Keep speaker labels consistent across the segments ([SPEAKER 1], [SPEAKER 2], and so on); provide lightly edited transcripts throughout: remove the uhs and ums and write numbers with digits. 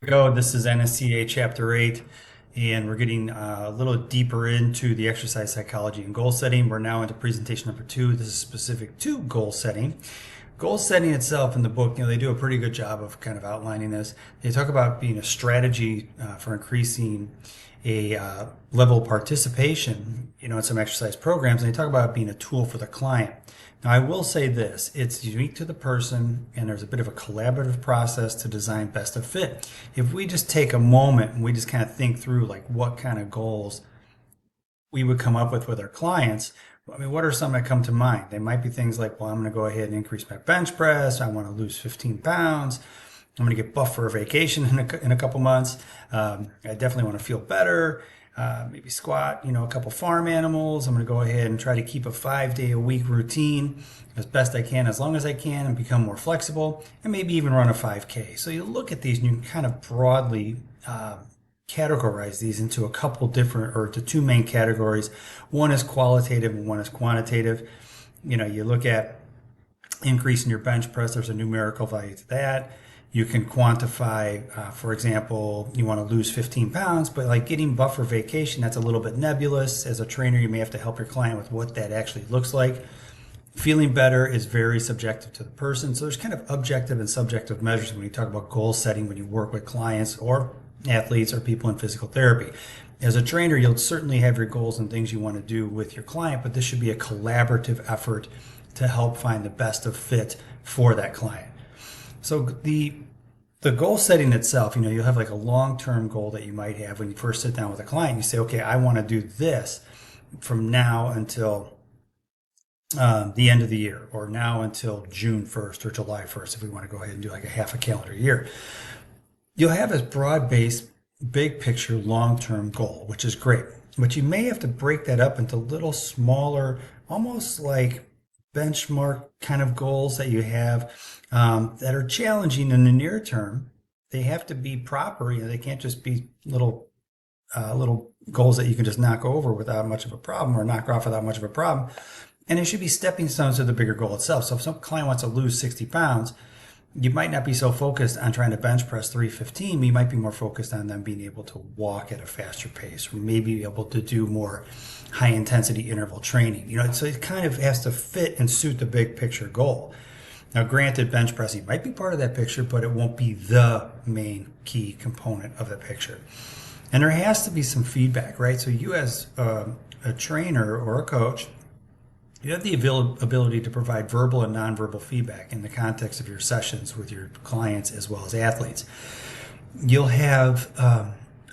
[SPEAKER 1] We go. This is NSCA Chapter 8, and we're getting a little deeper into the exercise psychology and goal setting. We're now into presentation number 2. This is specific to goal setting. Goal setting itself in the book, they do a pretty good job of kind of outlining this. They talk about being a strategy for increasing a level of participation, in some exercise programs, and they talk about being a tool for the client. Now, I will say this, it's unique to the person, and there's a bit of a collaborative process to design best of fit. If we just take a moment and we just kind of think through like what kind of goals we would come up with our clients, I mean, what are some that come to mind? They might be things like, well, I'm going to go ahead and increase my bench press. I want to lose 15 pounds. I'm going to get buffed for a vacation in a couple months. I definitely want to feel better. Maybe squat, a couple farm animals. I'm going to go ahead and try to keep a 5-day-a-week routine as best I can, as long as I can, and become more flexible, and maybe even run a 5K. So you look at these and you kind of broadly categorize these into a couple different, or to two main categories. One is qualitative and one is quantitative. You look at increasing your bench press, there's a numerical value to that. You can quantify, for example, you want to lose 15 pounds, but like getting buff for vacation, that's a little bit nebulous. As a trainer, you may have to help your client with what that actually looks like. Feeling better is very subjective to the person. So there's kind of objective and subjective measures when you talk about goal setting, when you work with clients or athletes or people in physical therapy. As a trainer, you'll certainly have your goals and things you want to do with your client, but this should be a collaborative effort to help find the best of fit for that client. So the goal setting itself, you'll have like a long-term goal that you might have when you first sit down with a client. You say, okay, I want to do this from now until the end of the year, or now until June 1st or July 1st, if we want to go ahead and do like a half a calendar year. You'll have this broad-based, big picture, long-term goal, which is great. But you may have to break that up into little smaller, almost like benchmark kind of goals that you have that are challenging in the near term. They have to be proper. They can't just be little goals that you can just knock over without much of a problem, or knock off without much of a problem. And it should be stepping stones to the bigger goal itself. So if some client wants to lose 60 pounds, you might not be so focused on trying to bench press 315. You might be more focused on them being able to walk at a faster pace, or maybe be able to do more high intensity interval training. So it kind of has to fit and suit the big picture goal. Now, granted, bench pressing might be part of that picture, but it won't be the main key component of the picture. And there has to be some feedback, right? So you as a trainer or a coach, you have the ability to provide verbal and nonverbal feedback in the context of your sessions with your clients as well as athletes. You'll have,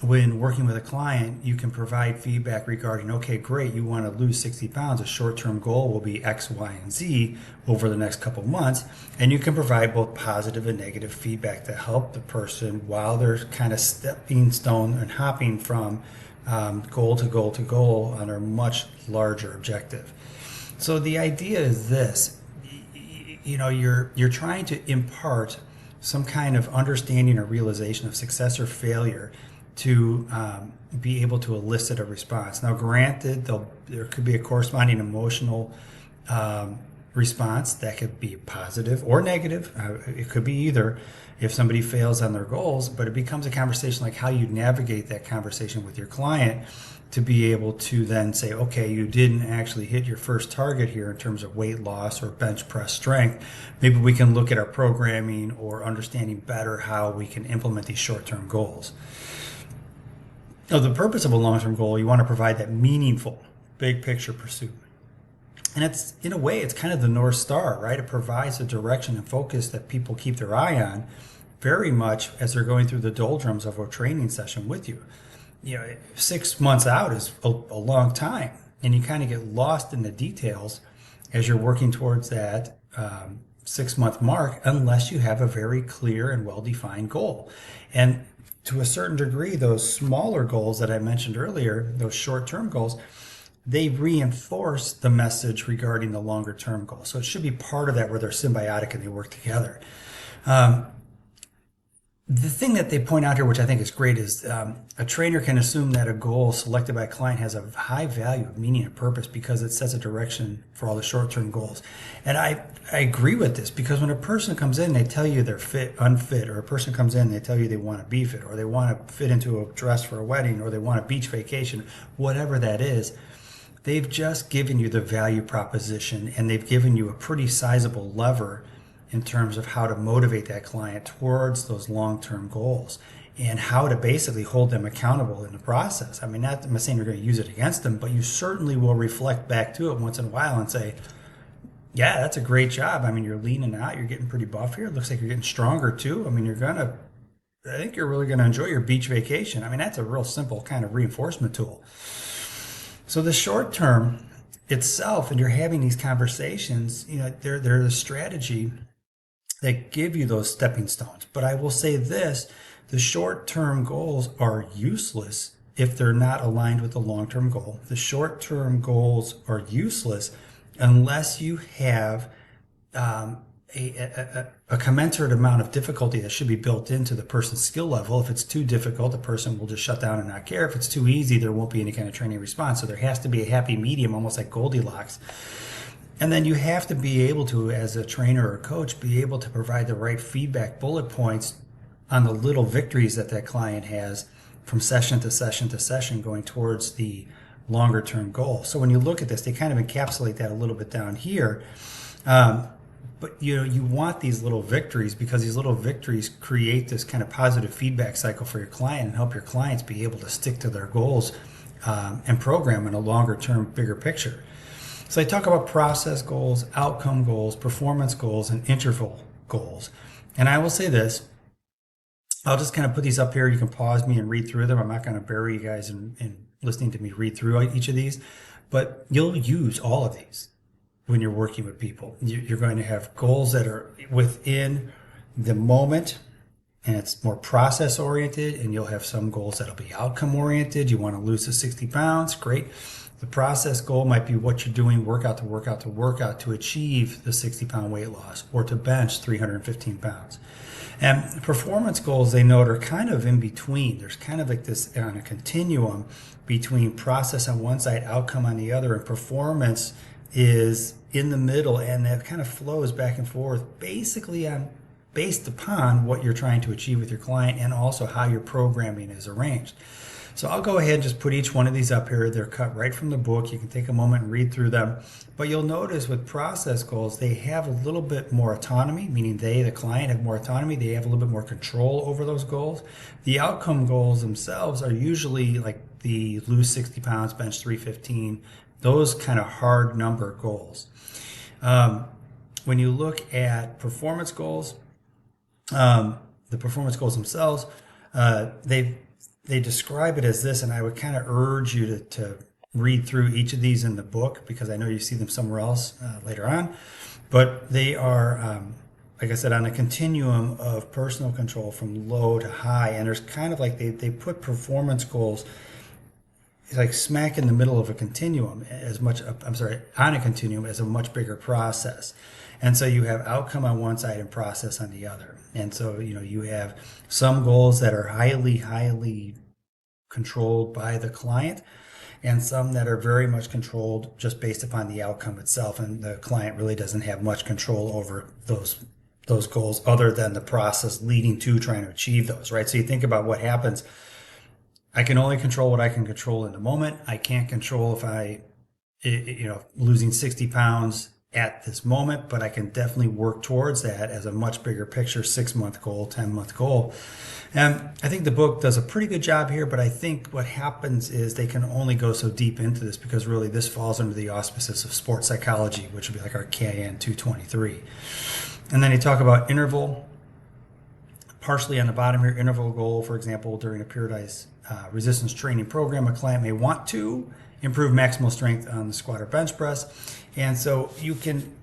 [SPEAKER 1] when working with a client, you can provide feedback regarding, okay, great, you want to lose 60 pounds. A short-term goal will be X, Y, and Z over the next couple months. And you can provide both positive and negative feedback to help the person while they're kind of stepping stone and hopping from goal to goal to goal on a much larger objective. So the idea is this, you're trying to impart some kind of understanding or realization of success or failure to be able to elicit a response. Now, granted, there could be a corresponding emotional response that could be positive or negative. It could be either if somebody fails on their goals, but it becomes a conversation like how you navigate that conversation with your client to be able to then say, okay, you didn't actually hit your first target here in terms of weight loss or bench press strength. Maybe we can look at our programming or understanding better how we can implement these short-term goals. Now, the purpose of a long-term goal, you want to provide that meaningful, big picture pursuit. And it's, in a way, it's kind of the North Star, right? It provides a direction and focus that people keep their eye on very much as they're going through the doldrums of a training session with you. 6 months out is a long time, and you kind of get lost in the details as you're working towards that 6-month mark, unless you have a very clear and well-defined goal. And to a certain degree, those smaller goals that I mentioned earlier, those short-term goals, they reinforce the message regarding the longer-term goal. So it should be part of that, where they're symbiotic and they work together. The thing that they point out here, which I think is great, is a trainer can assume that a goal selected by a client has a high value of meaning and purpose because it sets a direction for all the short-term goals. And I agree with this, because when a person comes in, they tell you they're fit, unfit, or a person comes in, they tell you they want to be fit, or they want to fit into a dress for a wedding, or they want a beach vacation, whatever that is, they've just given you the value proposition, and they've given you a pretty sizable lever in terms of how to motivate that client towards those long-term goals and how to basically hold them accountable in the process. I mean, I'm not saying you're going to use it against them, but you certainly will reflect back to it once in a while and say, yeah, that's a great job. I mean, you're leaning out, you're getting pretty buff here. It looks like you're getting stronger too. I mean, I think you're really going to enjoy your beach vacation. I mean, that's a real simple kind of reinforcement tool. So the short term itself, and you're having these conversations, they're the strategy that give you those stepping stones. But I will say this, the short-term goals are useless if they're not aligned with the long-term goal. The short-term goals are useless unless you have a commensurate amount of difficulty that should be built into the person's skill level. If it's too difficult, the person will just shut down and not care. If it's too easy, there won't be any kind of training response. So there has to be a happy medium, almost like Goldilocks. And then you have to be able to, as a trainer or a coach, be able to provide the right feedback bullet points on the little victories that client has from session to session to session going towards the longer term goal. So when you look at this, they kind of encapsulate that a little bit down here. But you want these little victories, because these little victories create this kind of positive feedback cycle for your client and help your clients be able to stick to their goals and program in a longer term, bigger picture. So I talk about process goals, outcome goals, performance goals, and interval goals. And I will say this, I'll just kind of put these up here. You can pause me and read through them. I'm not going to bury you guys in listening to me read through each of these, but you'll use all of these when you're working with people. You're going to have goals that are within the moment, and it's more process oriented, and you'll have some goals that'll be outcome oriented. You want to lose the 60 pounds, great. The process goal might be what you're doing workout to workout to workout to achieve the 60-pound weight loss, or to bench 315 pounds. And performance goals, they note, are kind of in between. There's kind of like this on a continuum between process on one side, outcome on the other, and performance is in the middle, and that kind of flows back and forth basically based upon what you're trying to achieve with your client and also how your programming is arranged. So I'll go ahead and just put each one of these up here. They're cut right from the book. You can take a moment and read through them. But you'll notice with process goals, they have a little bit more autonomy, meaning the client, have more autonomy. They have a little bit more control over those goals. The outcome goals themselves are usually like the lose 60 pounds, bench 315, those kind of hard number goals. When you look at performance goals, the performance goals themselves, they describe it as this, and I would kind of urge you to read through each of these in the book, because I know you see them somewhere else later on. But they are, like I said, on a continuum of personal control from low to high. And there's kind of like they put performance goals like smack in the middle of a continuum, on a continuum as a much bigger process. And so you have outcome on one side and process on the other. And so, you have some goals that are highly controlled by the client, and some that are very much controlled just based upon the outcome itself. And the client really doesn't have much control over those goals other than the process leading to trying to achieve those, right? So you think about what happens. I can only control what I can control in the moment. I can't control losing 60 pounds at this moment, but I can definitely work towards that as a much bigger picture, 6-month goal, 10-month goal. And I think the book does a pretty good job here, but I think what happens is they can only go so deep into this because really this falls under the auspices of sports psychology, which would be like our KIN 223. And then you talk about interval, partially on the bottom here, interval goal, for example, during a periodized resistance training program, a client may want to improve maximal strength on the squat or bench press. And so you can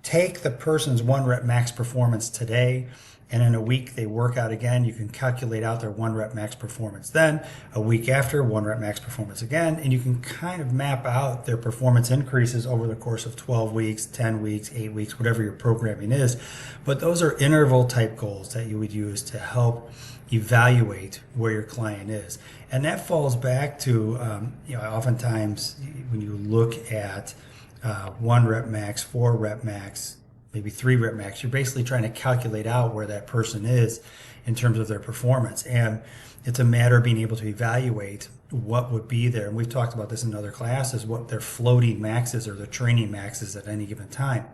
[SPEAKER 1] take the person's 1 rep max performance today, and in a week they work out again, you can calculate out their 1 rep max performance. Then a week after, 1 rep max performance again, and you can kind of map out their performance increases over the course of 12 weeks, 10 weeks, 8 weeks, whatever your programming is. But those are interval type goals that you would use to help evaluate where your client is. And that falls back to, oftentimes when you look at 1 rep max, 4 rep max, maybe 3 rep max, you're basically trying to calculate out where that person is in terms of their performance. And it's a matter of being able to evaluate what would be there. And we've talked about this in other classes, what their floating maxes or their training maxes at any given time.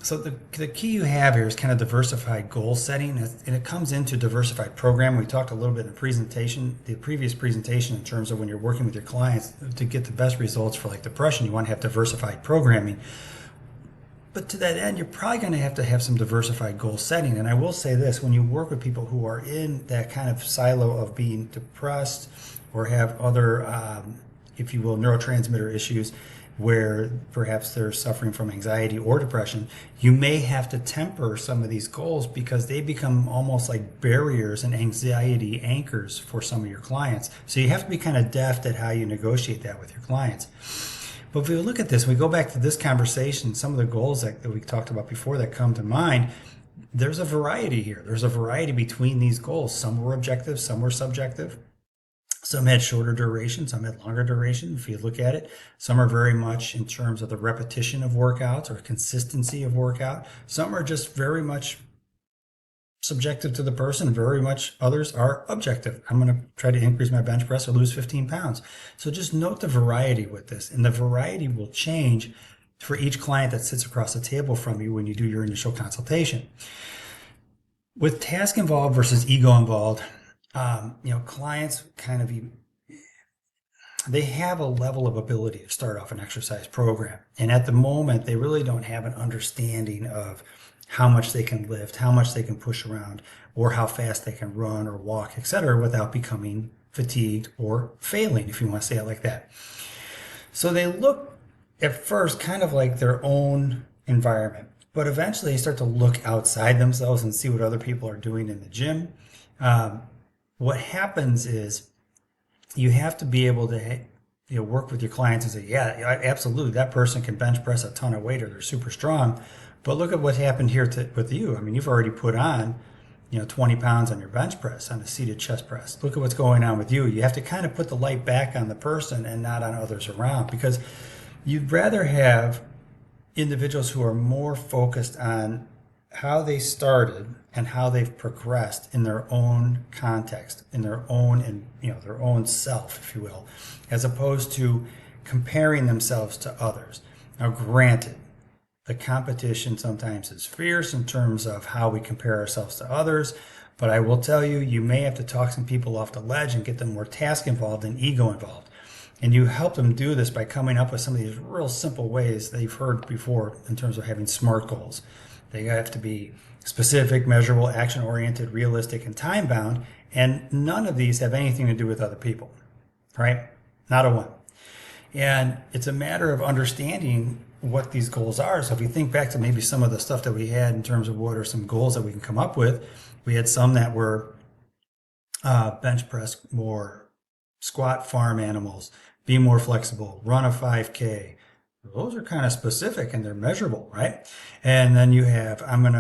[SPEAKER 1] So the key you have here is kind of diversified goal setting, and it comes into diversified program. We talked a little bit in the previous presentation, in terms of when you're working with your clients to get the best results for like depression, you want to have diversified programming. But to that end, you're probably going to have some diversified goal setting. And I will say this, when you work with people who are in that kind of silo of being depressed or have other, if you will, neurotransmitter issues, where perhaps they're suffering from anxiety or depression, you may have to temper some of these goals because they become almost like barriers and anxiety anchors for some of your clients. So you have to be kind of deft at how you negotiate that with your clients. But if we look at this, we go back to this conversation, some of the goals that we talked about before that come to mind, there's a variety here. There's a variety between these goals. Some were objective, some were subjective. Some had shorter duration, some had longer duration. If you look at it, some are very much in terms of the repetition of workouts or consistency of workout. Some are just very much subjective to the person. Very much others are objective. I'm going to try to increase my bench press or lose 15 pounds. So just note the variety with this, and the variety will change for each client that sits across the table from you when you do your initial consultation. With task involved versus ego involved, clients kind of, they have a level of ability to start off an exercise program. And at the moment, they really don't have an understanding of how much they can lift, how much they can push around, or how fast they can run or walk, etc., without becoming fatigued or failing, if you want to say it like that. So they look at first kind of like their own environment, but eventually they start to look outside themselves and see what other people are doing in the gym. What happens is you have to be able to work with your clients and say, yeah, absolutely, that person can bench press a ton of weight or they're super strong. But look at what happened here with you. I mean, you've already put on 20 pounds on your bench press, on a seated chest press. Look at what's going on with you. You have to kind of put the light back on the person and not on others around, because you'd rather have individuals who are more focused on how they started and how they've progressed in their own context, in their own, and their own self, if you will, as opposed to comparing themselves to others. Now, granted, the competition sometimes is fierce in terms of how we compare ourselves to others, but I will tell you, you may have to talk some people off the ledge and get them more task involved and ego involved. And you help them do this by coming up with some of these real simple ways they've heard before in terms of having SMART goals. They have to be specific, measurable, action-oriented, realistic, and time-bound, and none of these have anything to do with other people, right? Not a one. And it's a matter of understanding what these goals are. So if you think back to maybe some of the stuff that we had in terms of what are some goals that we can come up with, we had some that were bench press more, squat farm animals, be more flexible, run a 5K. Those are kind of specific and they're measurable, right? And then you have, I'm going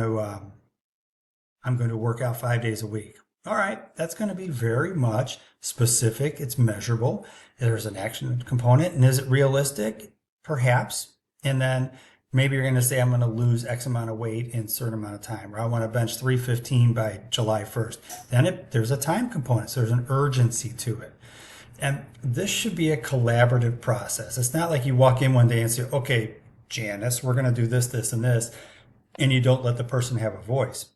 [SPEAKER 1] to work out 5 days a week. All right, that's going to be very much specific. It's measurable. There's an action component. And is it realistic? Perhaps. And then maybe you're going to say, I'm going to lose X amount of weight in a certain amount of time, or I want to bench 315 by July 1st. Then there's a time component. So there's an urgency to it. And this should be a collaborative process. It's not like you walk in one day and say, okay, Janice, we're going to do this, this, and this, and you don't let the person have a voice.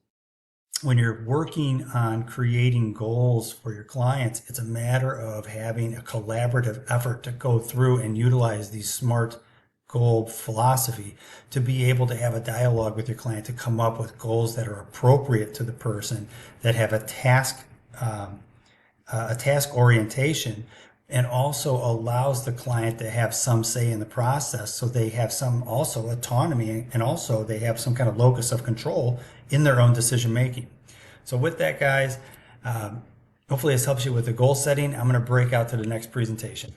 [SPEAKER 1] When you're working on creating goals for your clients, it's a matter of having a collaborative effort to go through and utilize these SMART goal philosophy to be able to have a dialogue with your client to come up with goals that are appropriate to the person, that have a task orientation, and also allows the client to have some say in the process, so they have some also autonomy, and also they have some kind of locus of control in their own decision making. So with that, guys, hopefully this helps you with the goal setting. I'm going to break out to the next presentation.